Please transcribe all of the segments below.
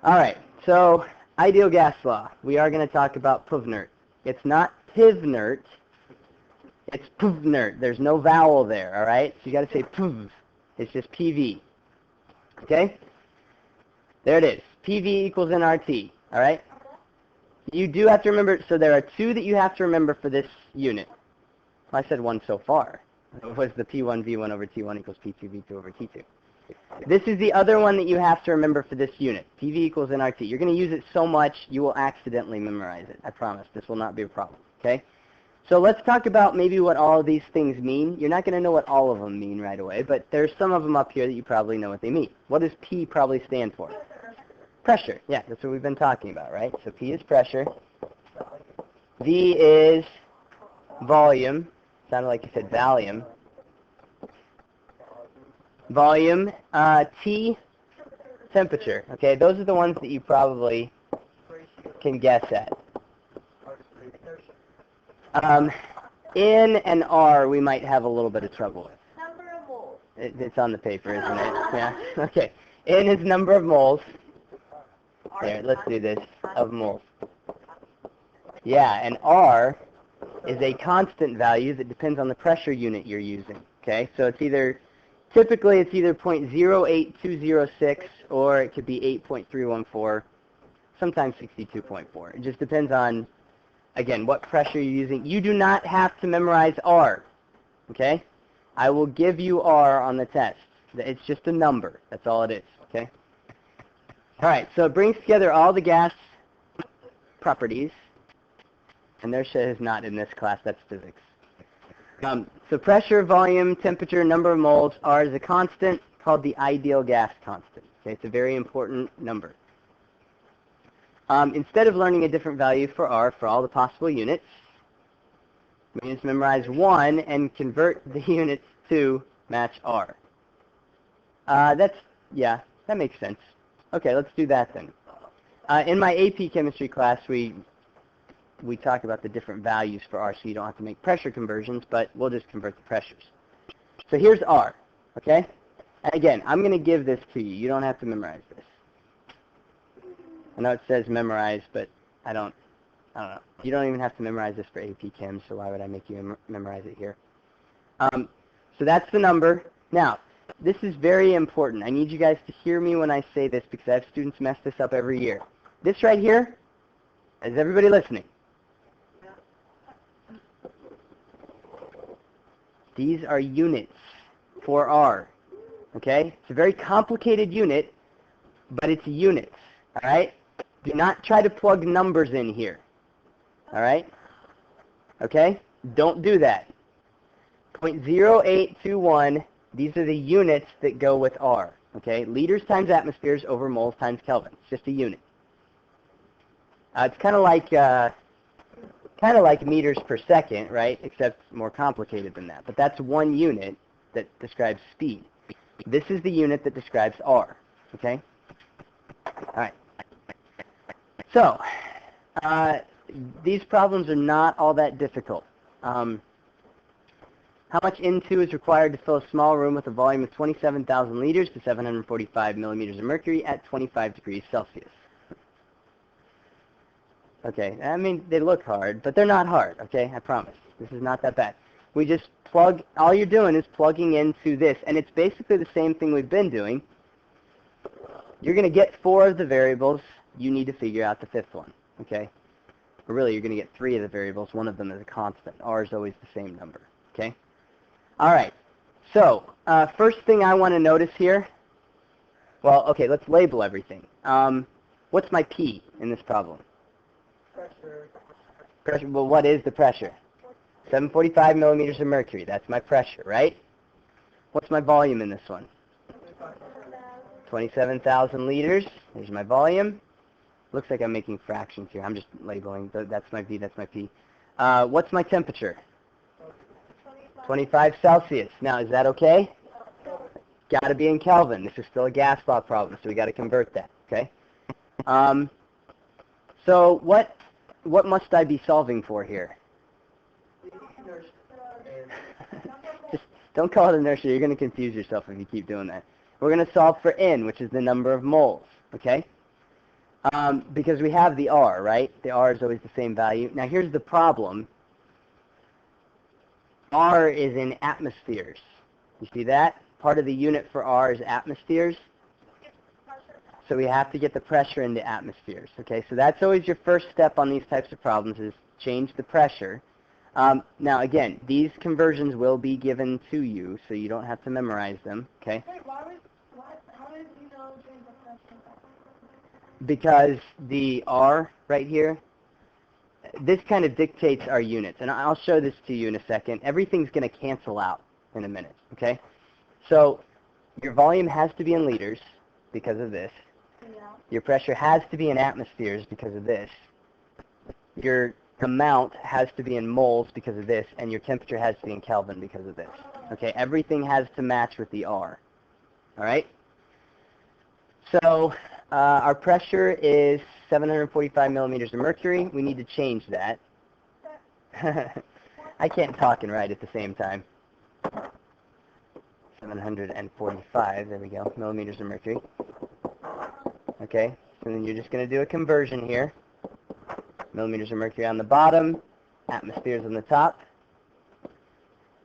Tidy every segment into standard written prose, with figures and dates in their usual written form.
All right, so ideal gas law. We are going to talk about Puvnert. It's not Pivnert. It's Puvnert. There's no vowel there, all right? So you got to say Puv. It's just PV. Okay? There it is. PV equals nRT, all right? You do have to remember, so there are two that you have to remember for this unit. Well, I said one so far. It was the P1 V1 over T1 equals P2 V2 over T2. This is the other one that you have to remember for this unit. PV equals nRT. You're going to use it so much, you will accidentally memorize it. I promise. This will not be a problem, okay? So let's talk about maybe what all of these things mean. You're not going to know what all of them mean right away, but there's some of them up here that you probably know what they mean. What does P probably stand for? Pressure. Yeah, that's what we've been talking about, right? So P is pressure. V is volume. Sounded like you said Valium. Volume. T, temperature. Okay, those are the ones that you probably can guess at. N and R we might have a little bit of trouble with. Number of moles. It's on the paper, isn't it? Yeah. Okay. N is number of moles. There, let's do this. Of moles. Yeah, and R is a constant value that depends on the pressure unit you're using. Okay, so it's either, typically it's either 0.08206 or it could be 8.314, sometimes 62.4. It just depends on, again, what pressure you're using. You do not have to memorize R. Okay? I will give you R on the test. It's just a number. That's all it is. Okay? All right, so it brings together all the gas properties. Inertia is not in this class, that's physics. So pressure, volume, temperature, number of moles. R is a constant called the ideal gas constant. Okay, it's a very important number. Instead of learning a different value for R for all the possible units, we just memorize 1 and convert the units to match R. Yeah, that makes sense. Okay, let's do that then. In my AP chemistry class, we talk about the different values for R, so you don't have to make pressure conversions, but we'll just convert the pressures. So here's R, okay? And again, I'm going to give this to you. You don't have to memorize this. I know it says memorize, but I don't know. You don't even have to memorize this for AP Chem, so why would I make you memorize it here? So that's the number. Now, this is very important. I need you guys to hear me when I say this because I have students mess this up every year. This right here, is everybody listening? These are units for R, okay? It's a very complicated unit, but it's units, all right? Do not try to plug numbers in here, all right? Okay? Don't do that. 0.0821, these are the units that go with R, okay? Liters times atmospheres over moles times Kelvin. It's just a unit. It's kind of like meters per second, right? Except more complicated than that. But that's one unit that describes speed. This is the unit that describes R, okay? All right. So, these problems are not all that difficult. How much N2 is required to fill a small room with a volume of 27,000 liters to 745 millimeters of mercury at 25 degrees Celsius? Okay, I mean, they look hard, but they're not hard, okay? I promise. This is not that bad. We just plug, all you're doing is plugging into this, and it's basically the same thing we've been doing. You're going to get 4 of the variables. You need to figure out the 5th one, okay? Or really, you're going to get 3 of the variables. One of them is a constant. R is always the same number, okay? All right, so first thing I want to notice here, well, okay, let's label everything. What's my P in this problem? Pressure. Well, what is the pressure? 745 millimeters of mercury. That's my pressure, right? What's my volume in this one? 27,000 liters. There's my volume. Looks like I'm making fractions here. I'm just labeling. That's my V, that's my P. What's my temperature? 25 Celsius. Now, is that okay? Got to be in Kelvin. This is still a gas law problem, so we got to convert that, okay? So what must I be solving for here? Just don't call it inertia. You're going to confuse yourself if you keep doing that. We're going to solve for N, which is the number of moles, okay? Because we have the R, right? The R is always the same value. Now here's the problem. R is in atmospheres. You see that? Part of the unit for R is atmospheres. So we have to get the pressure into atmospheres. Okay, so that's always your first step on these types of problems is change the pressure. Now again, these conversions will be given to you, so you don't have to memorize them. Okay? Wait, how did you know change the pressure? Because the R right here, this kind of dictates our units. And I'll show this to you in a second. Everything's going to cancel out in a minute. Okay? So your volume has to be in liters because of this. Yeah. Your pressure has to be in atmospheres because of this. Your amount has to be in moles because of this, and your temperature has to be in Kelvin because of this. Okay, everything has to match with the R. All right? So our pressure is 745 millimeters of mercury. We need to change that. I can't talk and write at the same time. 745, there we go, millimeters of mercury. Okay, so then you're just going to do a conversion here. Millimeters of mercury on the bottom, atmospheres on the top.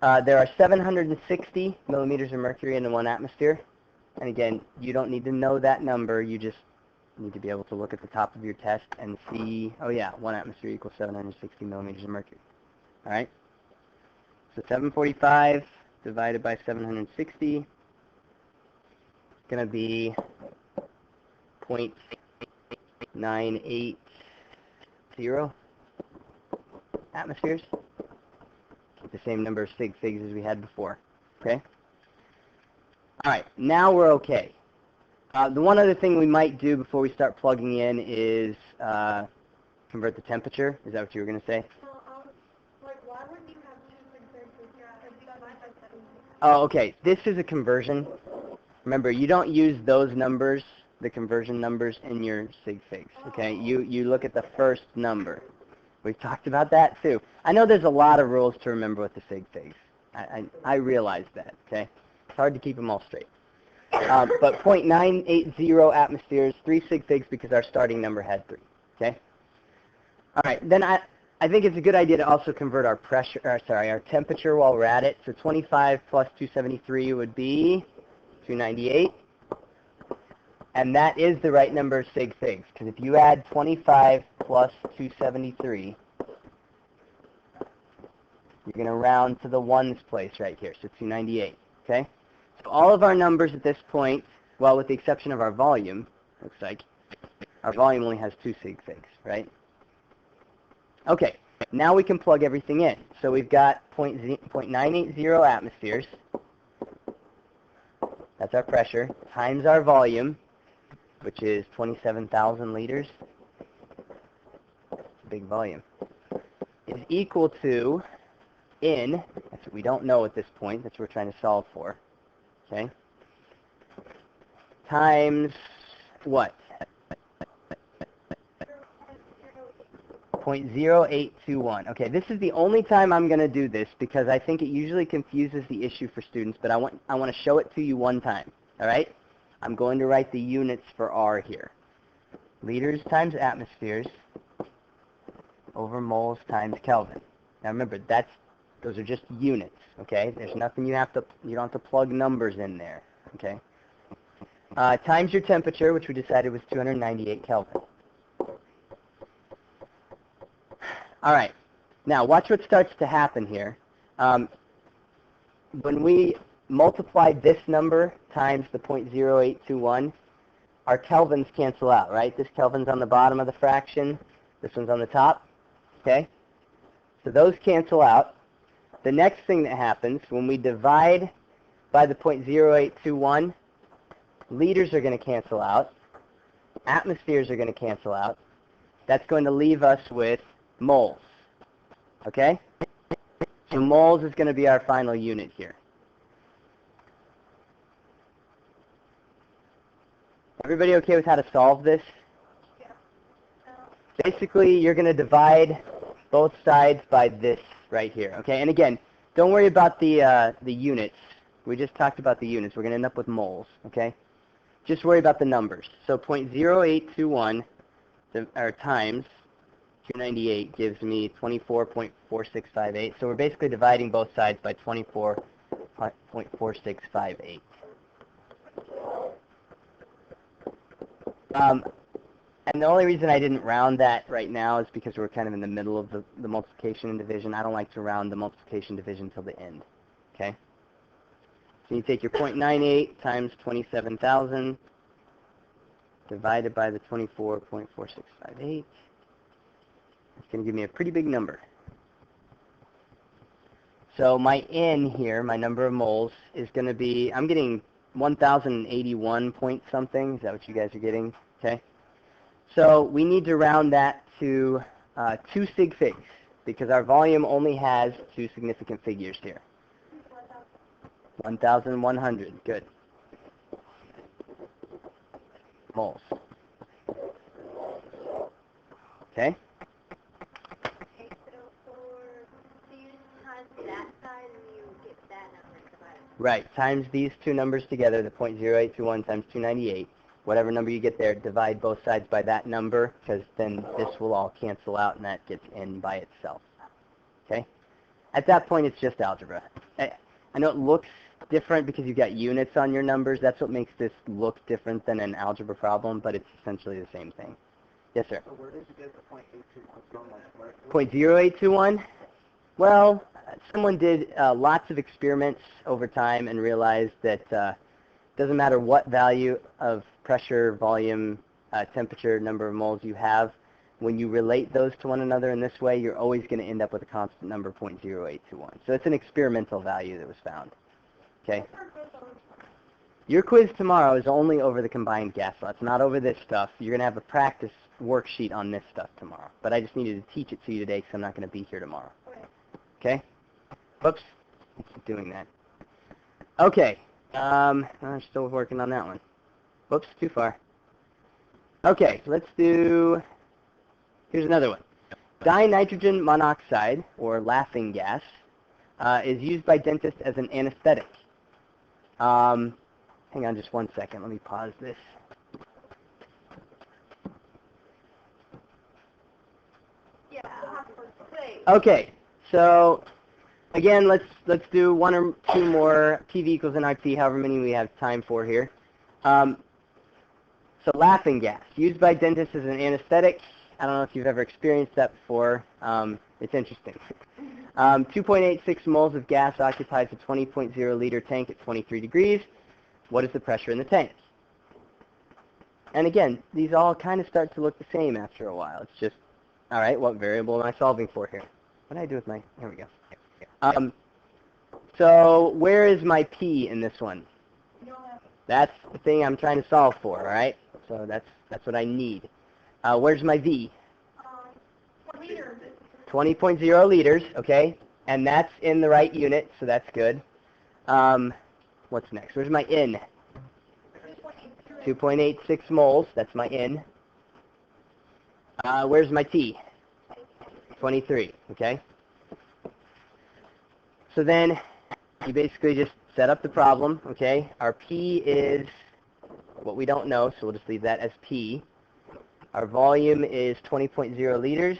There are 760 millimeters of mercury in 1 atmosphere. And again, you don't need to know that number. You just need to be able to look at the top of your test and see, oh yeah, 1 atmosphere equals 760 millimeters of mercury. All right? So 745 divided by 760 is going to be 0.980 atmospheres. Keep the same number of sig figs as we had before. Okay? All right, now we're okay. The one other thing we might do before we start plugging in is convert the temperature. Is that what you were going to say? Why would you have 2 sig figs instead of 7? Oh, okay. This is a conversion. Remember, you don't use those numbers, the conversion numbers, in your sig figs. Okay? You look at the first number. We've talked about that too. I know there's a lot of rules to remember with the sig figs. I realize that. Okay? It's hard to keep them all straight. But 0.980 atmospheres, 3 sig figs because our starting number had 3. Okay? All right. Then I think it's a good idea to also convert our our temperature while we're at it. So 25 plus 273 would be 298. And that is the right number of sig figs. Because if you add 25 plus 273, you're going to round to the ones place right here. So 298. Okay? So all of our numbers at this point, well, with the exception of our volume, looks like, our volume only has 2 sig figs, right? Okay, now we can plug everything in. So we've got 0.980 atmospheres. That's our pressure, times our volume, which is 27,000 liters. Big volume. Is equal to, that's what we don't know at this point, that's what we're trying to solve for. Okay? Times what? 0.0821. Okay, this is the only time I'm going to do this because I think it usually confuses the issue for students, but I want to show it to you one time. All right? I'm going to write the units for R here. Liters times atmospheres over moles times Kelvin. Now remember, those are just units, okay? There's nothing you don't have to plug numbers in there, okay? Times your temperature, which we decided was 298 Kelvin. All right. Now, watch what starts to happen here. When we multiply this number times the 0.0821, our kelvins cancel out, right? This kelvin's on the bottom of the fraction. This one's on the top, okay? So those cancel out. The next thing that happens, when we divide by the 0.0821, liters are going to cancel out. Atmospheres are going to cancel out. That's going to leave us with moles. Okay? So moles is going to be our final unit here. Everybody okay with how to solve this? Basically, you're going to divide both sides by this right here. Okay? And again, don't worry about the units. We just talked about the units. We're going to end up with moles. Okay? Just worry about the numbers. So 0.0821 or times 298 gives me 24.4658. So we're basically dividing both sides by 24.4658. And the only reason I didn't round that right now is because we're kind of in the middle of the multiplication and division. I don't like to round the multiplication division till the end. Okay? So you take your 0.98 times 27,000 divided by the 24.4658. It's going to give me a pretty big number. So my N here, my number of moles, is going to be, I'm getting 1,081 point something. Is that what you guys are getting? Okay. So we need to round that to 2 sig figs because our volume only has 2 significant figures here. 1,100. Good. Moles. Okay? Okay, so you times that side and you get that number divided. Right. Times these two numbers together, the 0.0821 times 298. Whatever number you get there, divide both sides by that number, because then this will all cancel out, and that gets n by itself. Okay? At that point, it's just algebra. I know it looks different because you've got units on your numbers. That's what makes this look different than an algebra problem, but it's essentially the same thing. Yes, sir? So where did you get the 0.821 from? 0.0821? Well, someone did lots of experiments over time and realized that doesn't matter what value of pressure, volume, temperature, number of moles you have, when you relate those to one another in this way, you're always going to end up with a constant number 0.0821. So it's an experimental value that was found. Okay? Your quiz tomorrow is only over the combined gas law. It's not over this stuff. You're going to have a practice worksheet on this stuff tomorrow. But I just needed to teach it to you today because I'm not going to be here tomorrow. Okay? Whoops. I keep doing that. Okay. I'm still working on that one. Whoops, too far. Okay, let's do, here's another one. Dinitrogen monoxide, or laughing gas, is used by dentists as an anesthetic. Hang on just one second. Let me pause this. Yeah. Okay, so again, let's do one or two more PV equals nRT, however many we have time for here. So laughing gas, used by dentists as an anesthetic. I don't know if you've ever experienced that before. It's interesting. 2.86 moles of gas occupies a 20.0 liter tank at 23 degrees. What is the pressure in the tank? And again, these all kind of start to look the same after a while. It's just, all right, what variable am I solving for here? What did I do with my, here we go. So where is my P in this one? That's the thing I'm trying to solve for, all right? So that's what I need. Where's my V? Liters. 20.0 liters, okay? And that's in the right unit, so that's good. What's next? Where's my N? 2.86 moles, that's my N. Where's my T? 23, okay? So then you basically just set up the problem, okay? Our P is what we don't know, so we'll just leave that as P. Our volume is 20.0 liters.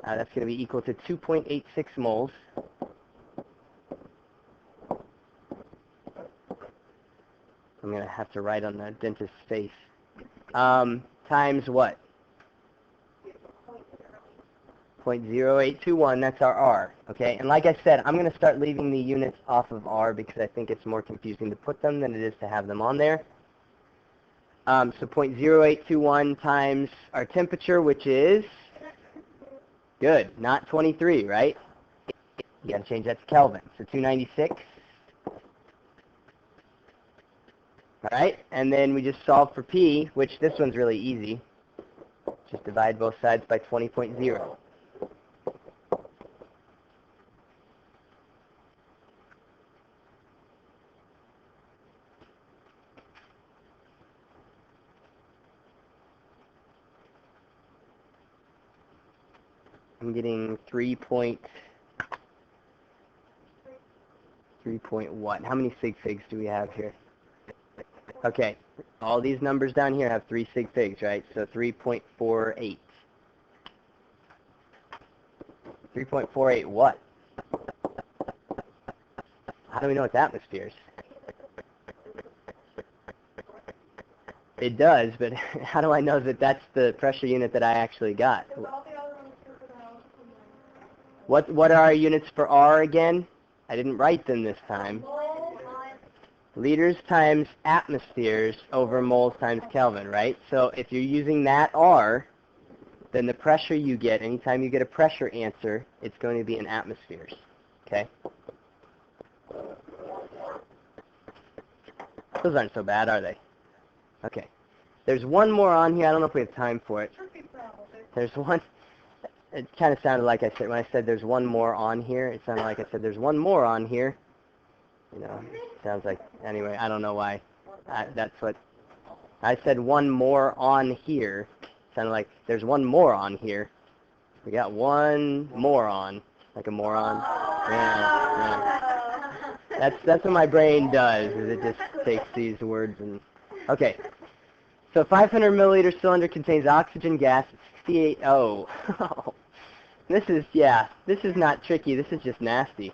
That's going to be equal to 2.86 moles. I'm going to have to write on the dentist's face. Times what? 0.0821, that's our R, okay? And like I said, I'm going to start leaving the units off of R because I think it's more confusing to put them than it is to have them on there. So 0.0821 times our temperature, which is, good, not 23, right? You got to change that to Kelvin. So 296. All right, and then we just solve for P, which this one's really easy. Just divide both sides by 20.0. I'm getting 3.1. How many sig figs do we have here? Okay, all these numbers down here have 3 sig figs, right? So 3.48. 3.48 what? How do we know it's atmospheres? It does, but how do I know that that's the pressure unit that I actually got? What are our units for R again? I didn't write them this time. Liters times atmospheres over moles times Kelvin, right? So if you're using that R, then the pressure you get, anytime you get a pressure answer, it's going to be in atmospheres, okay? Those aren't so bad, are they? Okay. There's one more on here. I don't know if we have time for it. There's one. It kind of sounded like I said, when I said there's one more on here, it sounded like I said there's one more on here. You know, sounds like, anyway, I don't know why. That's what, I said one more on here. Sounded like there's one more on here. We got one more on, like a moron. Yeah. That's what my brain does, is it just takes these words and, okay. So 500 milliliter cylinder contains oxygen gas at 68O. This is not tricky. This is just nasty.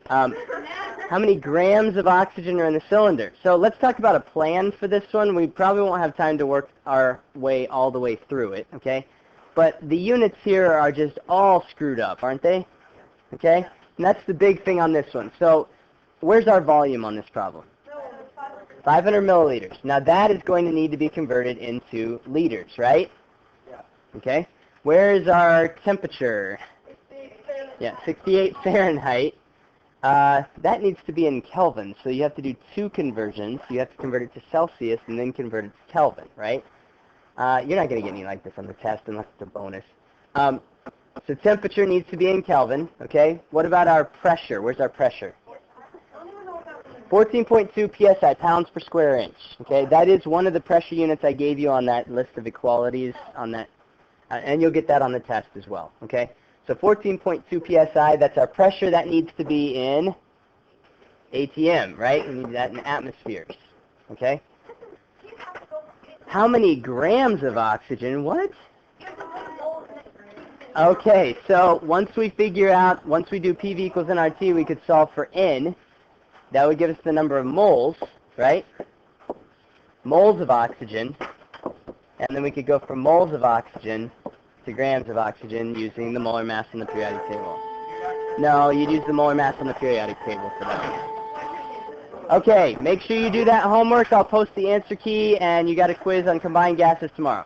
How many grams of oxygen are in the cylinder? So let's talk about a plan for this one. We probably won't have time to work our way all the way through it, okay? But the units here are just all screwed up, aren't they? Okay? And that's the big thing on this one. So where's our volume on this problem? 500 milliliters. Now that is going to need to be converted into liters, right? Okay. Where is our temperature? Yeah, 68 Fahrenheit. That needs to be in Kelvin, so you have to do 2 conversions. You have to convert it to Celsius and then convert it to Kelvin, right? You're not going to get any like this on the test unless it's a bonus. So temperature needs to be in Kelvin, okay? What about our pressure? Where's our pressure? 14.2 psi, pounds per square inch, okay? That is one of the pressure units I gave you on that list of equalities on that, and you'll get that on the test as well, okay? So 14.2 psi, that's our pressure. That needs to be in ATM, right? We need that in atmospheres, okay? How many grams of oxygen? What? Okay, so once we do PV equals nRT, we could solve for N. That would give us the number of moles, right? Moles of oxygen. And then we could go from moles of oxygen to grams of oxygen using the molar mass on the periodic table. No, you'd use the molar mass on the periodic table for that. Okay, make sure you do that homework. I'll post the answer key, and you got a quiz on combined gases tomorrow.